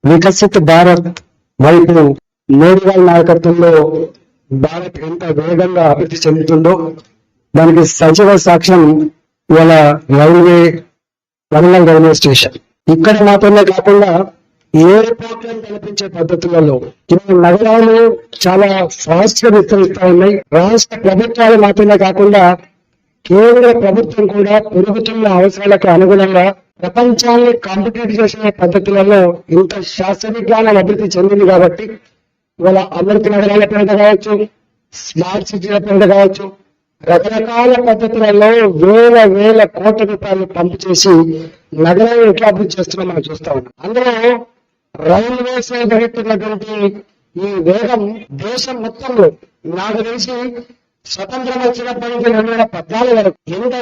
వికసిత్ భారత్ వైపు మోడీ గారి నాయకత్వంలో భారత్ ఎంత వేగంగా అభివృద్ధి చెందుతుందో దానికి సజీవ సాక్ష్యం ఇవాళ వరంగల్ రైల్వే స్టేషన్. ఇక్కడ మాత్రమే కాకుండా ఎయిర్పోర్ట్లను కల్పించే పద్ధతులలో ఇన్ని నగరాలు చాలా ఫాస్ట్ గా విస్తరిస్తా ఉన్నాయి. రాష్ట్ర ప్రభుత్వాలు మాత్రమే కాకుండా కేంద్ర ప్రభుత్వం కూడా పెరుగుతున్న అవసరాలకు అనుగుణంగా ప్రపంచాన్ని కాంపిటేట్ చేసే పద్ధతులలో ఇంత శాస్త్ర విజ్ఞానం అభివృద్ధి చెందింది కాబట్టి ఇవాళ అమృత నగరాల పేరిట కావచ్చు, స్మార్ట్ సిటీల పేరిట కావచ్చు, రకరకాల పద్ధతులలో వేల కోట్ల రూపాయలు పంపు చేసి నగరాలను ఎట్లా అభివృద్ధి చేస్తున్నాం మనం చూస్తా ఉన్నాం. అందులో రైల్వేస్ జరుగుతున్నటువంటి ఈ వేగం దేశం మొత్తంలో నాకు తెలిసి స్వతంత్రం వచ్చినప్పటి నుంచి 2014 వరకు ఎంత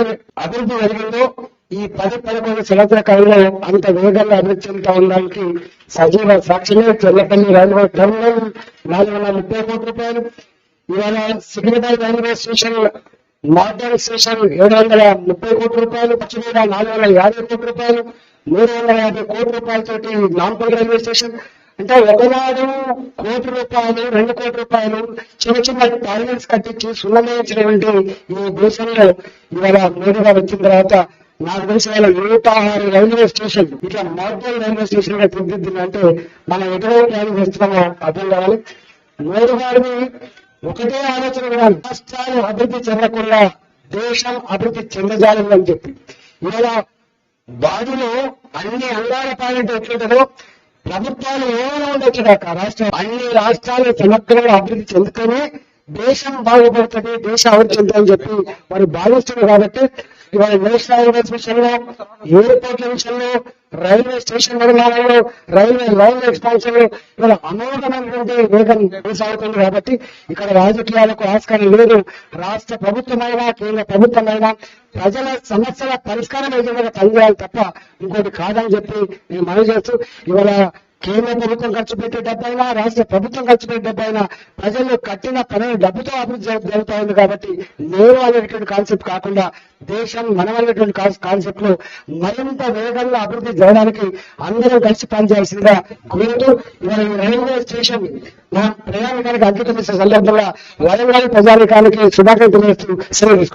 అభివృద్ధి జరిగిందో ఈ 10-11 సంవత్సరాల కాలంలో అంత వేగంగా అభివృద్ధి చెందుతా ఉండడానికి సజీవ సాక్షిని చెల్లపల్లి రైల్వే టర్మినల్ 430 కోట్ల రూపాయలు, ఇవాళ Secunderabad railway station modern station 730 కోట్ల రూపాయలు, పశ్చిమ 450 కోట్ల రూపాయలు, 350 కోట్ల రూపాయలతోటి నాంపల్లి రైల్వే స్టేషన్. అంటే ఒకనాడు కోటి రూపాయలు 2 కోట్ల రూపాయలు చిన్న టాయిలెట్స్ కట్టించి సున్నమించినటువంటి ఈ దేశంలో ఇవాళ మోడీగా వచ్చిన తర్వాత నాకు తెలిసి 106 రైల్వే స్టేషన్ ఇట్లా మోడల్ రైల్వే స్టేషన్ గా తీర్చిదిద్దింది. అంటే మనం ఎటువంటి ప్లాన్ చేస్తున్నామో అర్థం కావాలి. మోడీ గారిని ఒకటే ఆలోచన కాదు, రాష్ట్రాలు అభివృద్ధి చెందకుండా దేశం అభివృద్ధి చెందజాలని చెప్పి ఇవాళ బాడీలో అన్ని అంగాల పాయింట్ ఎట్లుంటుందో ప్రభుత్వాలు ఏమైనా ఉండొచ్చు కాక రాష్ట్రం అన్ని రాష్ట్రాలు సమగ్రంగా అభివృద్ధి చెందుతూనే దేశం బాగుపడుతుంది, దేశం అభివృద్ధి చెందుతుందని చెప్పి వారు భావిస్తున్నారు. కాబట్టి ఇవాళ నేషనల్ హైవే విషయంలో, ఎయిర్పోర్ట్ల విషయంలో, రైల్వే స్టేషన్ నిర్మాణంలో, రైల్వే లైన్ ఎక్స్పాన్షన్ లో ఇవాళ అమోఘమైనటువంటి వేగం కొనసాగుతుంది. కాబట్టి ఇక్కడ రాజకీయాలకు ఆస్కారం లేదు. రాష్ట్ర ప్రభుత్వమైనా కేంద్ర ప్రభుత్వమైనా ప్రజల సమస్యల పరిష్కారం ఏదైనా పనిచేయాలి తప్ప ఇంకోటి కాదని చెప్పి నేను మనవి చేస్తూ ఇవాళ కేంద్ర ప్రభుత్వం ఖర్చు పెట్టే డబ్బైనా, రాష్ట్ర ప్రభుత్వం ఖర్చు పెట్టే డబ్బైనా ప్రజలు కట్టిన పనులు డబ్బుతో అభివృద్ధి జరుగుతూ ఉంది. కాబట్టి నేను అనేటువంటి కాన్సెప్ట్ కాకుండా దేశం మనం అనేటువంటి కాన్సెప్ట్ లో మరింత వేగంగా అభివృద్ధి జరగడానికి అందరం కలిసి పనిచేయాల్సిందిగా కోరుతూ ఇవాళ రైల్వే స్టేషన్ నా ప్రయాణికానికి అంకితం ఇచ్చే సందర్భంగా వరంగల్ ప్రజానికానికి శుభాకాంక్షలు తెలియజేస్తూ సెలవు తీసుకుంటాను.